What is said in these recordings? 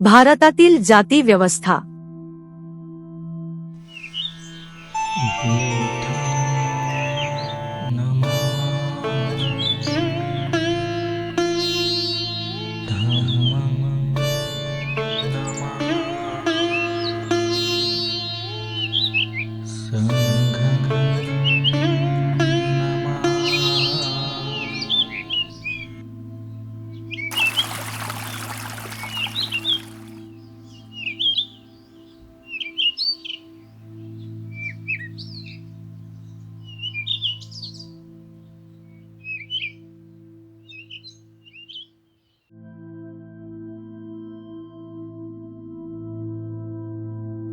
भारतातील जाती व्यवस्था.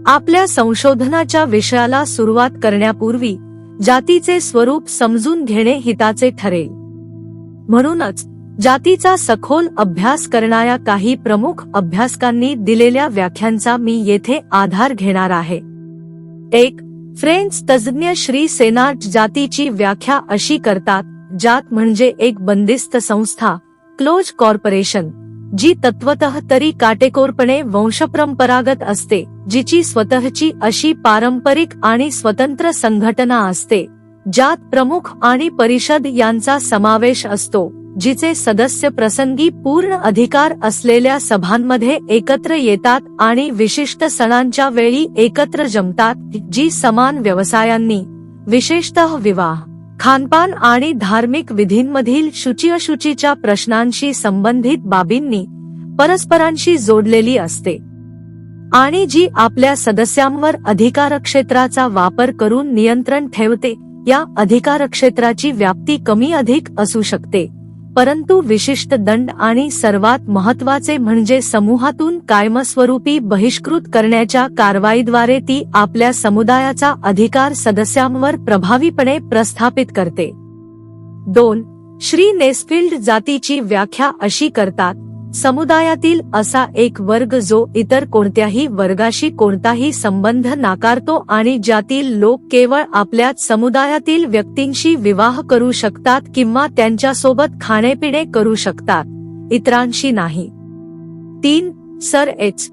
आपल्या संशोधनाच्या विषयाला सुरुवात करण्यापूर्वी जातीचे स्वरूप समजून घेणे हिताचे ठरेल. म्हणूनच जातीचा सखोल अभ्यास करणाऱ्या काही प्रमुख अभ्यासकांनी दिलेल्या व्याख्यांचा मी येथे आधार घेणार आहे. 1. फ्रेंच तज्ज्ञ श्री सेनार्ट जातीची व्याख्या अशी करतात: जात म्हणजे एक बंदिस्त संस्था, क्लोज कॉर्पोरेशन, जी तत्वतः तरी काटेकोरपणे वंशपरंपरागत असते, जिची स्वतःची अशी पारंपरिक आणि स्वतंत्र संघटना असते, ज्यात प्रमुख आणि परिषद यांचा समावेश असतो, जिचे सदस्य प्रसंगी पूर्ण अधिकार असलेल्या सभांमध्ये एकत्र येतात आणि विशिष्ट सणांच्या वेळी एकत्र जमतात, जी समान व्यवसायांनी, विशेषतः विवाह, खानपान आणि धार्मिक विधींमधील शुची-अशुचीच्या प्रश्नांशी संबंधित बाबींनी परस्परांशी जोडलेली असते, आणि जी आपल्या सदस्यांवर अधिकारक्षेत्राचा वापर करून नियंत्रण ठेवते. या अधिकारक्षेत्राची व्याप्ती कमी अधिक असू शकते, परंतु विशिष्ट दंड आणि सर्वात महत्त्वाचे म्हणजे समूहातून कायमस्वरूपी बहिष्कृत करण्याच्या कारवाईद्वारे ती आपल्या समुदायाचा अधिकार सदस्यांवर प्रभावीपणे प्रस्थापित करते. 2. श्री नेस्फिल्ड जातीची व्याख्या अशी करतात: समुदायातील असा एक वर्ग जो इतर कोणत्याही वर्गाशी कोणताही संबंध नाकारतो आणि ज्यातील लोक केवळ आपल्याच समुदायातील व्यक्तींशी विवाह करू शकतात किंवा त्यांच्यासोबत खाणेपिणे करू शकतात, इतरांशी नाही. 3. Sir H.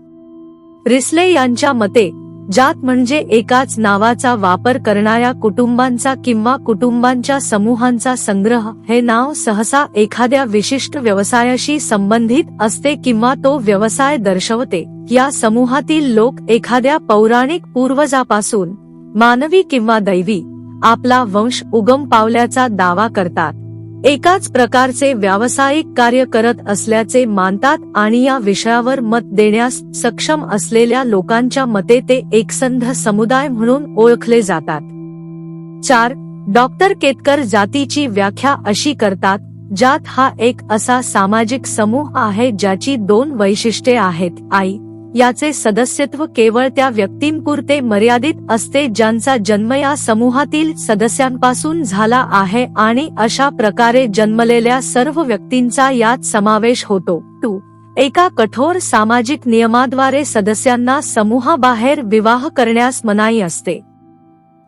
रिस्ले यांच्या मते जात म्हणजे एकाच नावाचा वापर करणाऱ्या कुटुंबांचा किंवा कुटुंबांच्या समूहांचा संग्रह. हे नाव सहसा एखाद्या विशिष्ट व्यवसायाशी संबंधित असते किंवा तो व्यवसाय दर्शवते. या समूहातील लोक एखाद्या पौराणिक पूर्वजापासून, मानवी किंवा दैवी, आपला वंश उगम पावल्याचा दावा करतात, एकाच प्रकारचे व्यावसायिक कार्य करत असल्याचे मानतात आणि या विषयावर मत देण्यास सक्षम असलेल्या लोकांच्या मते ते एकसंध समुदाय म्हणून ओळखले जातात. 4. डॉक्टर केतकर जातीची व्याख्या अशी करतात: जात हा एक असा सामाजिक समूह आहे ज्याची 2 वैशिष्ट्ये आहेत. आई, याचे सदस्यत्व केवळ त्या व्यक्तींपुरते मर्यादित असते ज्यांचा जन्म या समूहातील सदस्यांपासून झाला आहे, आणि अशा प्रकारे जन्मलेल्या सर्व व्यक्तींचा यात समावेश होतो. 2. एका कठोर सामाजिक नियमाद्वारे सदस्यांना समूहाबाहेर विवाह करण्यास मनाई असते.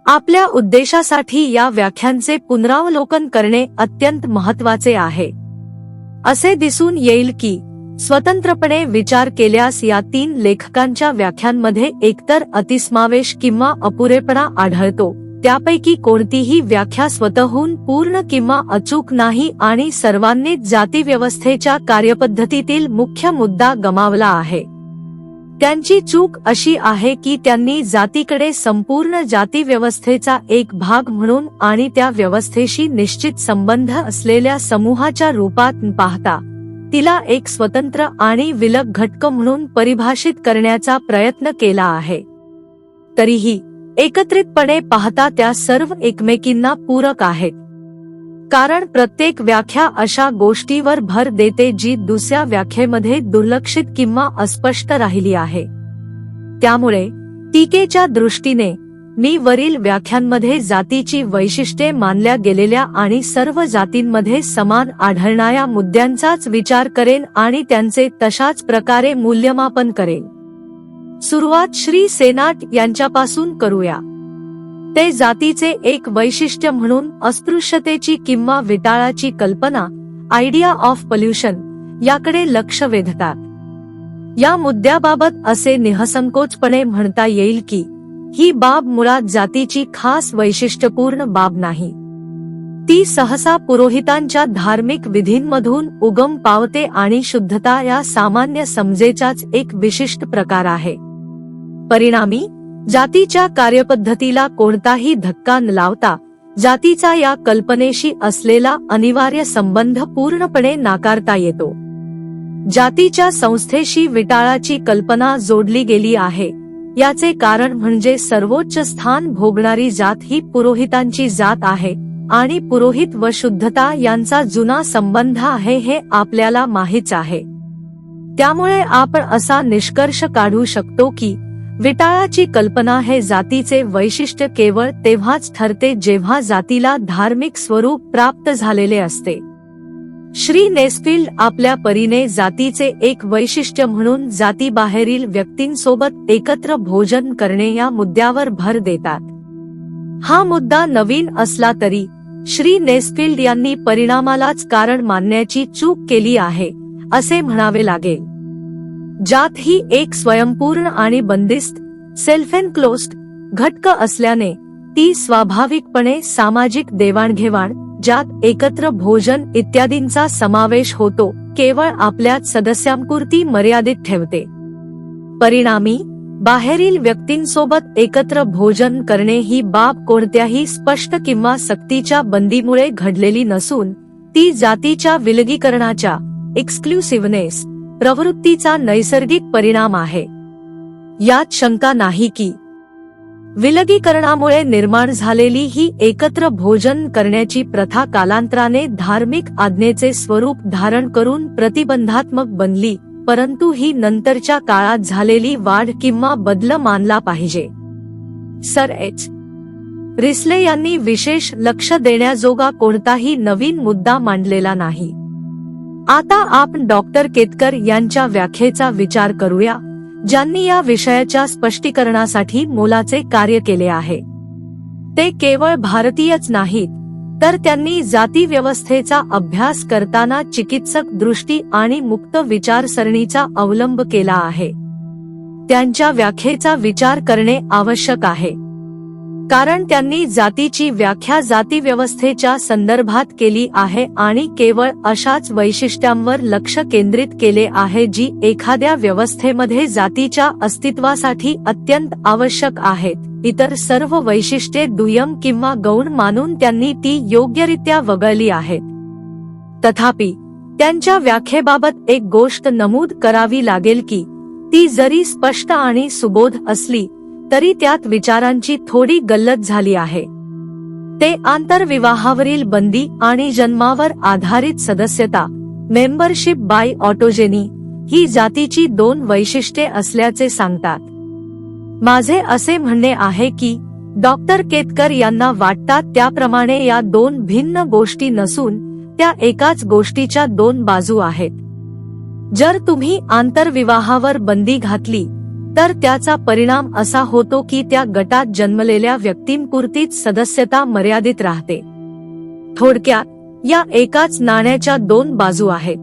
आपल्या उद्देशासाठी या व्याख्यांचे पुनरावलोकन करणे अत्यंत महत्त्वाचे आहे. असे दिसून येईल की स्वतंत्रपणे विचार केल्यास या 3 लेखकांच्या व्याख्यांमध्ये एकतर अतिसमावेश किंवा अपुरेपणा आढळतो. त्यापैकी कोणतीही व्याख्या स्वतःहून पूर्ण किंवा अचूक नाही आणि सर्वांनीच जातीव्यवस्थेच्या कार्यपद्धतीतील मुख्य मुद्दा गमावला आहे. त्यांची चूक अशी आहे की त्यांनी जातीकडे संपूर्ण जातीव्यवस्थेचा एक भाग म्हणून आणि त्या व्यवस्थेशी निश्चित संबंध असलेल्या समूहाच्या रूपात पाहता तिला एक स्वतंत्र आणि विलग घटक म्हणून परिभाषित करण्याचा प्रयत्न केला आहे. तरीही एकत्रितपणे पाहता त्या सर्व एकमेकींना पूरक आहेत, कारण प्रत्येक व्याख्या अशा गोष्टीवर भर देते जी दुसऱ्या व्याख्येमध्ये दुर्लक्षित किंवा अस्पष्ट राहिली आहे. त्यामुळे टीकेच्या दृष्टीने मी वरील व्याख्यांमध्ये जातीची वैशिष्ट्ये मानल्या गेलेल्या आणि सर्व जातींमध्ये समान आढळणाऱ्या मुद्द्यांचाच विचार करेन आणि त्यांचे तशाच प्रकारे मूल्यमापन करेन. सुरुवात श्री सेनार्ट यांच्यापासून करूया. ते जातीचे एक वैशिष्ट्य म्हणून अस्पृश्यतेची किंवा विटाळाची कल्पना, आयडिया ऑफ पोल्युशन, याकडे लक्ष वेधतात. या मुद्द्याबाबत असे निःसंकोचपणे म्हणता येईल की ही बाब मुळात जातीची खास वैशिष्ट्यपूर्ण बाब नाही. ती सहसा पुरोहितांच्या धार्मिक विधींमधून उगम पावते आणि शुद्धता या सामान्य समजेचाच एक विशिष्ट प्रकार आहे. परिणामी जातीच्या कार्यपद्धतीला कोणताही धक्का न लावता जातीचा या कल्पनेशी असलेला अनिवार्य संबंध पूर्णपणे नाकारता येतो. जातीच्या संस्थेशी विटाळाची कल्पना जोडली गेली आहे. याचे कारण म्हणजे सर्वोच्च स्थान भोगणारी जात ही पुरोहितांची जात आहे आणि पुरोहित व शुद्धता यांचा जुना संबंध आहे हे आपल्याला माहीत आहे. त्यामुळे आपण असा निष्कर्ष काढू शकतो की विटाळाची कल्पना हे जातीचे वैशिष्ट्य केवळ तेव्हाच ठरते जेव्हा जातीला धार्मिक स्वरूप प्राप्त झालेले असते. श्री नेस्फिल्ड आपल्या परीने जातीचे एक वैशिष्ट्य म्हणून जातीबाहेरील व्यक्तींसोबत एकत्र भोजन करणे या मुद्द्यावर भर देतात. हा मुद्दा नवीन असला तरी श्री नेस्फिल्ड यांनी परिणामालाच कारण मानण्याची चूक केली आहे असे म्हणावे लागेल. जात ही एक स्वयंपूर्ण आणि बंदिस्त सेल्फ एन्क्लोज्ड घटक असल्याने ती स्वाभाविकपणे सामाजिक देवाणघेवाण, ज्यात एकत्र भोजन इत्यादींचा समावेश होतो, केवळ आपल्याच सदस्यांपुरती मर्यादित ठेवते. परिणामी बाहेरील व्यक्तींसोबत एकत्र भोजन करणे ही बाब कोणत्याही स्पष्ट किंवा सक्तीच्या बंदीमुळे घडलेली नसून ती जातीच्या विलगीकरणाच्या एक्सक्लुसिव्हनेस प्रवृत्तीचा नैसर्गिक परिणाम आहे. यात शंका नाही की विलगीकरणामुळे निर्माण झालेली ही एकत्र भोजन करण्याची प्रथा कालांतराने धार्मिक आज्ञेचे स्वरूप धारण करून प्रतिबंधात्मक बनली, परंतु ही नंतरच्या काळात झालेली वाढ किंवा बदल मानला पाहिजे. Sir H. रिस्ले यांनी विशेष लक्ष देण्याजोगा कोणताही नवीन मुद्दा मांडलेला नाही. आता आपण डॉक्टर केतकर यांच्या व्याख्येचा विचार करूया, ज्यांनी या विषयाच्या स्पष्टीकरणासाठी मोलाचे कार्य केले आहे. ते केवळ भारतीयच नाहीत, तर त्यांनी जाती व्यवस्थेचा अभ्यास करताना चिकित्सक दृष्टी आणि मुक्त विचारसरणीचा अवलंब केला आहे. त्यांच्या व्याख्येचा विचार करणे आवश्यक आहे, कारण त्यांनी जातीची व्याख्या जाती व्यवस्थेच्या संदर्भात केली आहे आणि केवळ अशाच वैशिष्ट्यांवर लक्ष केंद्रित केले आहे जी एखाद्या व्यवस्थेमध्ये जातीच्या अस्तित्वासाठी अत्यंत आवश्यक आहेत. इतर सर्व वैशिष्ट्ये दुय्यम किंवा गौण मानून त्यांनी ती योग्यरित्या वगळली आहेत. तथापि त्यांच्या व्याख्येबाबत एक गोष्ट नमूद करावी लागेल की ती जरी स्पष्ट आणि सुबोध असली तरी त्यात विचारांची थोडी गल्लत झाली आहे. ते आंतरविवाहावरील बंदी आणि जन्मावर आधारित सदस्यता मेंबरशिप बाय ऑटोजेनी ही जातीची दोन वैशिष्ट्ये असल्याचे सांगतात. माझे असे म्हणणे आहे की डॉक्टर केतकर यांना वाटतात त्याप्रमाणे या दोन भिन्न गोष्टी नसून त्या एकाच गोष्टीच्या दोन बाजू आहेत. जर तुम्ही आंतरविवाहावर बंदी घातली तर त्याचा परिणाम असा होतो की त्या गटात जन्मलेल्या व्यक्तींपुरतीच सदस्यता मर्यादित राहते. थोडक्यात या एकाच नाण्याच्या दोन बाजू आहेत.